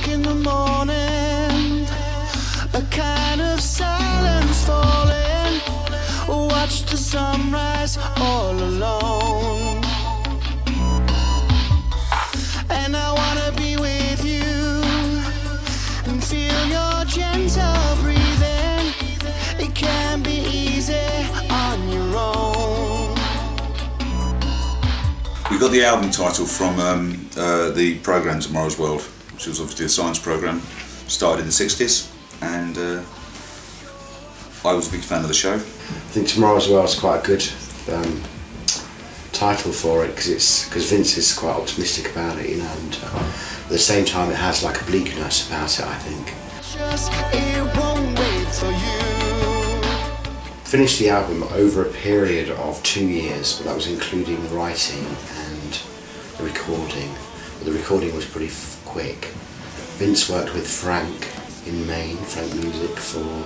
o'clock in the morning, a kind of silence falling. Watch the sunrise all alone, and I wanna be with you and feel your gentle breathing. It can be easy on your own. We got the album title from the programme Tomorrow's World, which was obviously a science programme, started in the 60s, and I was a big fan of the show. I think Tomorrow's World is quite a good title for it, because Vince is quite optimistic about it, you know, and at the same time it has like a bleakness about it, I think. Just it won't wait for you. Finished the album over a period of 2 years, but that was including writing and the recording. But the recording was pretty quick. Vince worked with Frank in Maine, Frank Music, for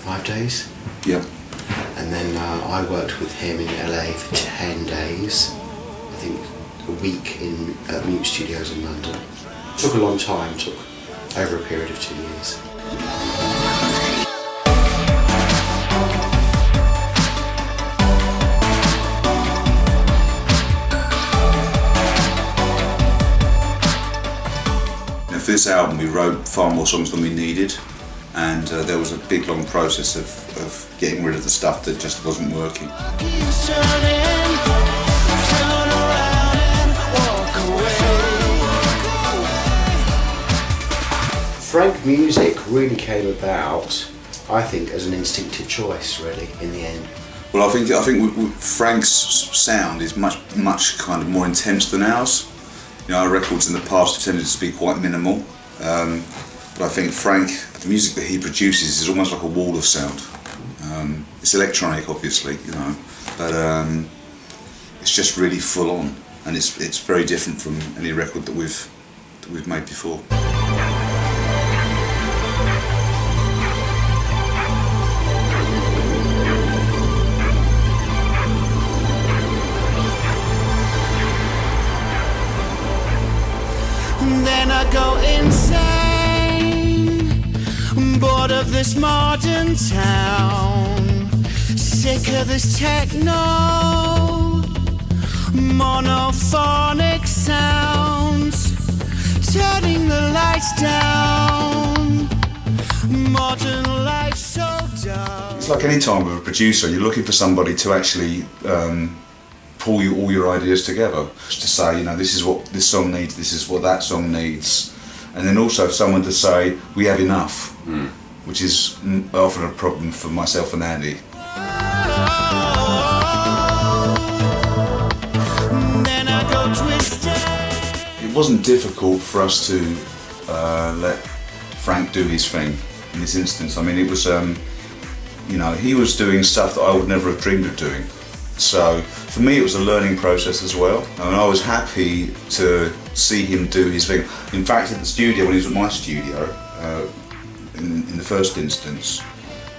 5 days. Yeah. And then I worked with him in LA for 10 days. I think a week in Mute Studios in London. Took a long time, took over a period of 2 years. For this album we wrote far more songs than we needed, and there was a big long process of getting rid of the stuff that just wasn't working. Frank Music really came about, I think, as an instinctive choice, really, in the end. Well, I think Frank's sound is much kind of more intense than ours. You know, our records in the past have tended to be quite minimal, but I think Frank, the music that he produces is almost like a wall of sound. It's electronic, obviously, you know, but it's just really full on, and it's very different from any record that we've made before. Then I go insane, bored of this modern town, sick of this techno, monophonic sounds, turning the lights down, modern life so dull. It's like any time with a producer, you're looking for somebody to actually pull all your ideas together, just to say, you know, this is what this song needs, this is what that song needs, and then also someone to say we have enough, which is often a problem for myself and Andy. It wasn't difficult for us to let Frank do his thing in this instance. I mean, it was, you know, he was doing stuff that I would never have dreamed of doing. So for me it was a learning process as well, and I was happy to see him do his thing. In fact, at the studio, when he was at my studio, in the first instance,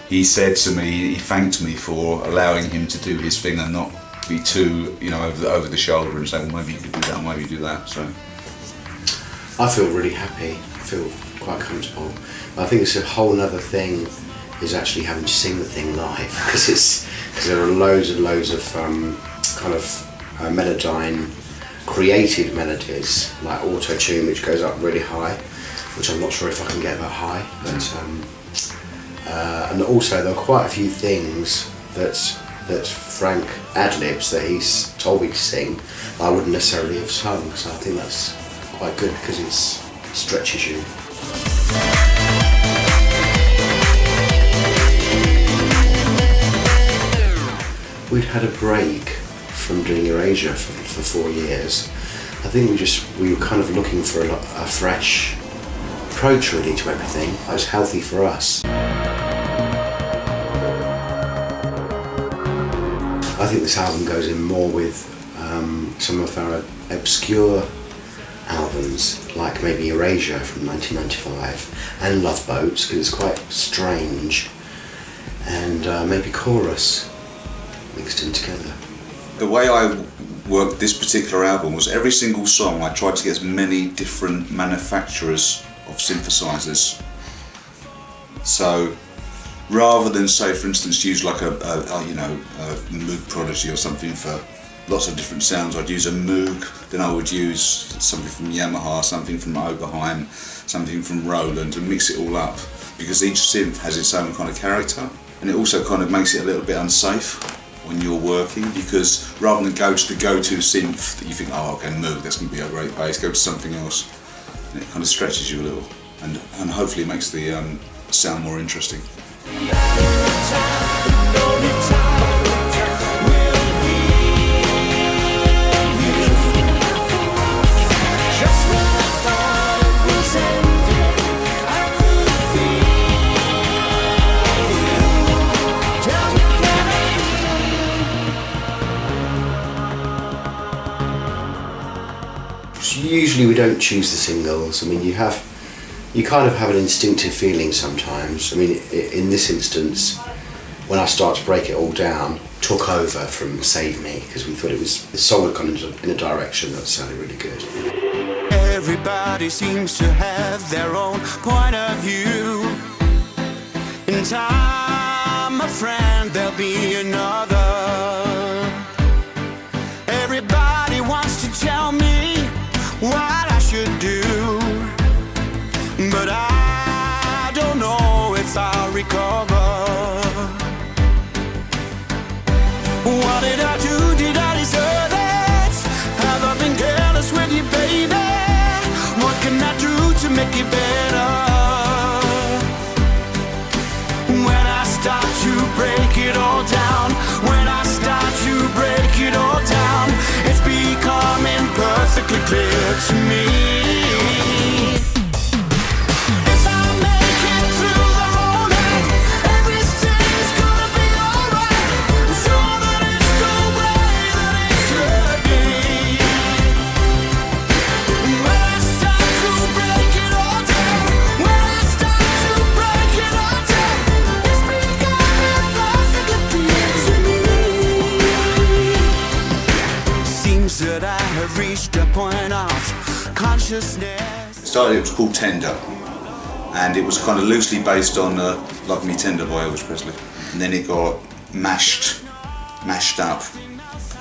he said to me, he thanked me for allowing him to do his thing and not be too, you know, over the shoulder and say, well, maybe you could do that, maybe you do that. So I feel really happy, I feel quite comfortable. I think it's a whole other thing is actually having to sing the thing live, because there are loads and loads of kind of melodyne created melodies, like auto-tune, which goes up really high, which I'm not sure if I can get that high, but and also there are quite a few things that Frank ad-libs that he's told me to sing that I wouldn't necessarily have sung, so I think that's quite good because it stretches you. We'd had a break from doing Erasure for 4 years. I think we were kind of looking for a fresh approach really to everything. That was healthy for us. I think this album goes in more with some of our obscure albums, like maybe Erasure from 1995 and Love Boats, because it's quite strange, and maybe Chorus mixed in together. the way I worked this particular album was every single song I tried to get as many different manufacturers of synthesizers. So rather than, say, for instance, use like a Moog Prodigy or something for lots of different sounds, I'd use a Moog, then I would use something from Yamaha, something from Oberheim, something from Roland, and mix it all up, because each synth has its own kind of character, and it also kind of makes it a little bit unsafe when you're working, because rather than go to the go-to synth that you think, oh, okay, Moog, that's going to be a great bass, go to something else, and it kind of stretches you a little, and hopefully makes the sound more interesting. Usually we don't choose the singles. I mean, you kind of have an instinctive feeling sometimes. I mean, in this instance, when I start to break it all down, took over from Save Me, because we thought the song had gone in a direction that sounded really good. Everybody seems to have their own point of view. In time, my friend, there'll be another. Everybody wants to tell me what I should do, but I don't know if I'll recover. What did I do? Did I deserve it? Have I been careless with you, baby? What can I do to make it better? When I start to break it all down, when I start to break it all down, it's becoming perfectly clear to me. If I make it through the whole night, everything's gonna be alright. I'm sure that it's the way that it should be. When I start to break it all down, when I start to break it all down, it's becoming perfectly clear to me. Seems that I have reached a point of consciousness. It was called Tender, and it was kind of loosely based on Love Me Tender by Elvis Presley, and then it got mashed up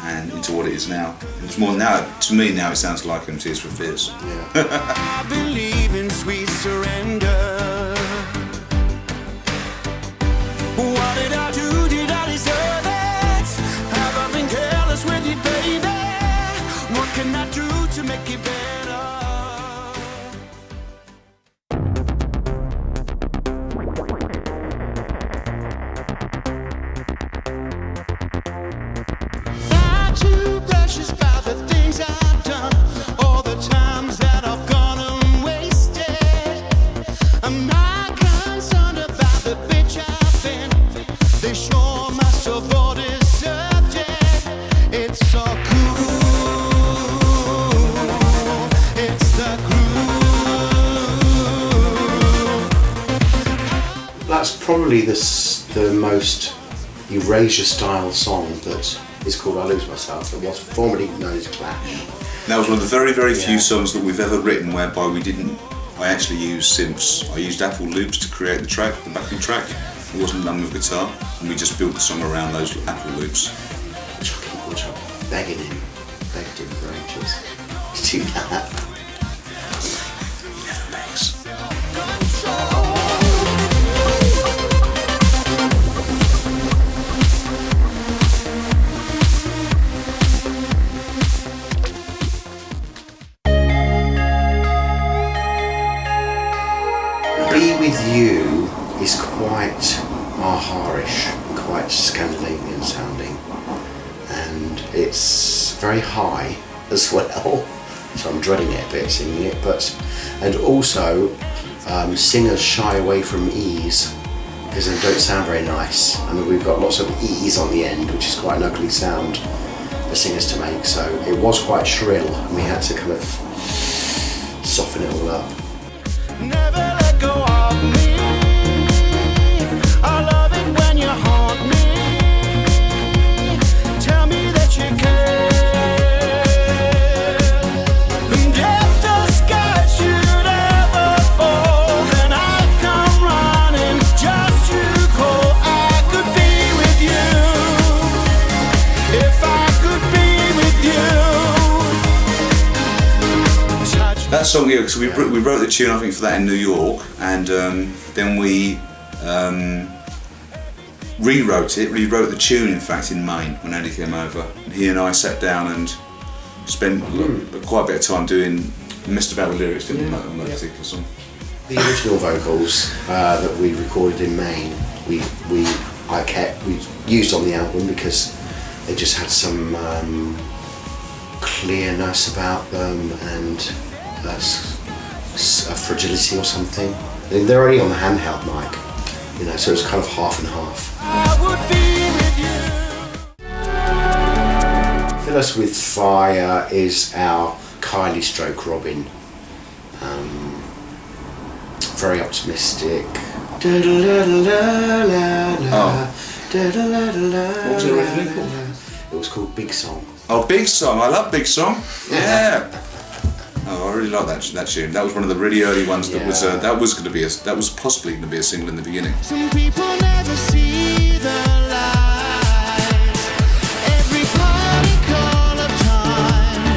and into what it is now. It's more now, to me now, it sounds like Tears for Fears. Yeah. I believe in sweet surrender. What did I do? Did I deserve it? Have I been careless with you, baby? What can I do to make it better? I'm too precious about the things I've done, all the times that I've gone and wasted. I'm not concerned about the bitch I've been. They sure must have all deserved it. It's so cool. It's the groove. That's probably the most Erasure style song that is called I Lose Myself. It was formerly known as Clash. That was one of the very, very few Yeah. songs that we've ever written whereby I actually used synths. I used Apple loops to create the backing track. It wasn't done with guitar, and we just built the song around those Apple loops. Which I'm begged him for ages to do that. Never begs. Be With You is quite Maharish, quite Scandinavian sounding, and it's very high as well, so I'm dreading it a bit singing it, and also singers shy away from E's because they don't sound very nice. I mean, we've got lots of E's on the end, which is quite an ugly sound for singers to make, so it was quite shrill and we had to kind of soften it all up. Never let go of me. I love it when you haunt me. Tell me that you care. And if the sky should ever fall, That song, yeah, because we wrote the tune, I think, for that in New York, and then we rewrote the tune, in fact, in Maine when Andy came over. And he and I sat down and spent quite a bit of time messed about with lyrics, didn't we, on that particular song. The original vocals that we recorded in Maine, we used on the album because they just had some clearness about them and a fragility or something. They're only on the handheld mic, so it's kind of half and half. Fill Us With Fire is our Kylie stroke Robin. Very optimistic. What was it originally called? It was called Big Song. Oh, Big Song. I love Big Song. Yeah. Oh, I really like that tune. That was one of the really early ones. That was possibly going to be a single in the beginning. Some people never see the light. Every particle of time,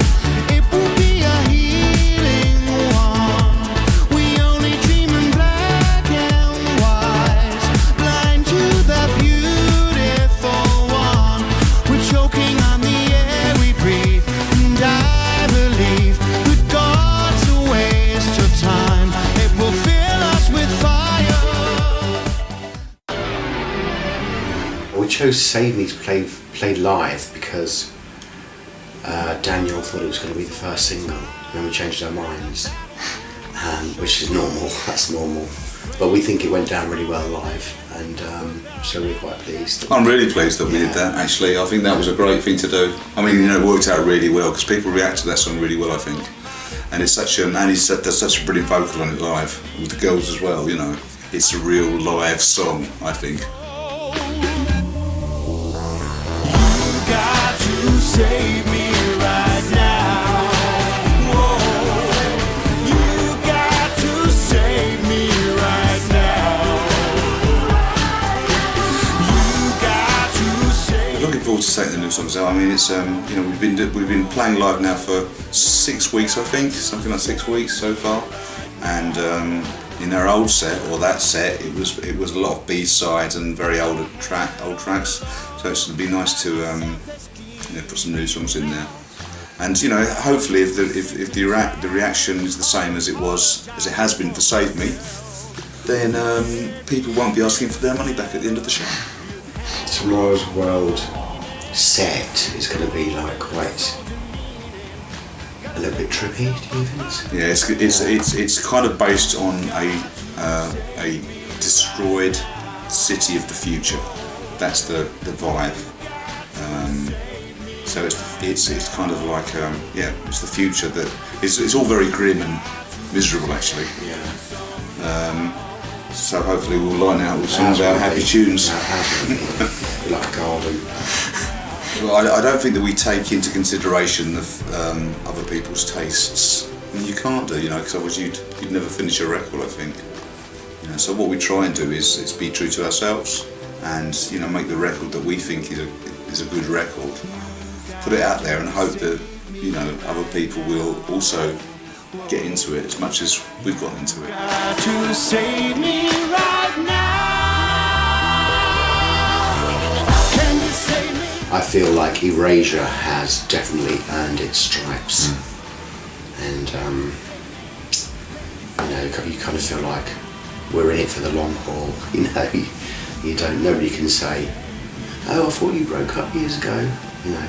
it will be a healing one. We only dream in black and white, blind to the beautiful one. We're choking on the air we breathe, and I believe that God's a waste of time. It will fill us with fire. We chose Save Me to play live because Daniel thought it was going to be the first single, and then we changed our minds, which is normal, that's normal. But we think it went down really well live, and so we're quite pleased. I'm really pleased that we did that, actually. I think that was a great thing to do. I mean, it worked out really well because people react to that song really well, I think. And it's does such a brilliant vocal on it live, with the girls as well, It's a real live song, I think. Got to save me right now. Whoa. You got to save me right now. You got to save. Looking forward to taking the new songs out. I mean, it's we've been playing live now for 6 weeks, I think, something like 6 weeks so far, and in our old set, or that set, it was a lot of B-sides and very old tracks. So it's going to be nice to put some new songs in there, and hopefully if the reaction is the same as it has been for Save Me, then people won't be asking for their money back at the end of the show. Tomorrow's World set is going to be like quite a little bit trippy, do you think? Yeah, it's kind of based on a destroyed city of the future. That's the vibe. So it's kind of like it's the future that it's all very grim and miserable, actually. Yeah. So hopefully we'll line out with some of our happy tunes. Like a garden. Well, I don't think that we take into consideration other people's tastes. I mean, you can't do, because otherwise you'd never finish a record, I think. So what we try and do is be true to ourselves, and make the record that we think is a good record. Put it out there and hope that other people will also get into it as much as we've got into it. Got to save me right now. Can you save me? I feel like Erasure has definitely earned its stripes, and you kind of feel like we're in it for the long haul. Nobody can say, "Oh, I thought you broke up years ago," But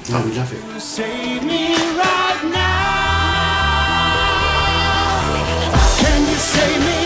no, we love it. Save me right now. Can you save me?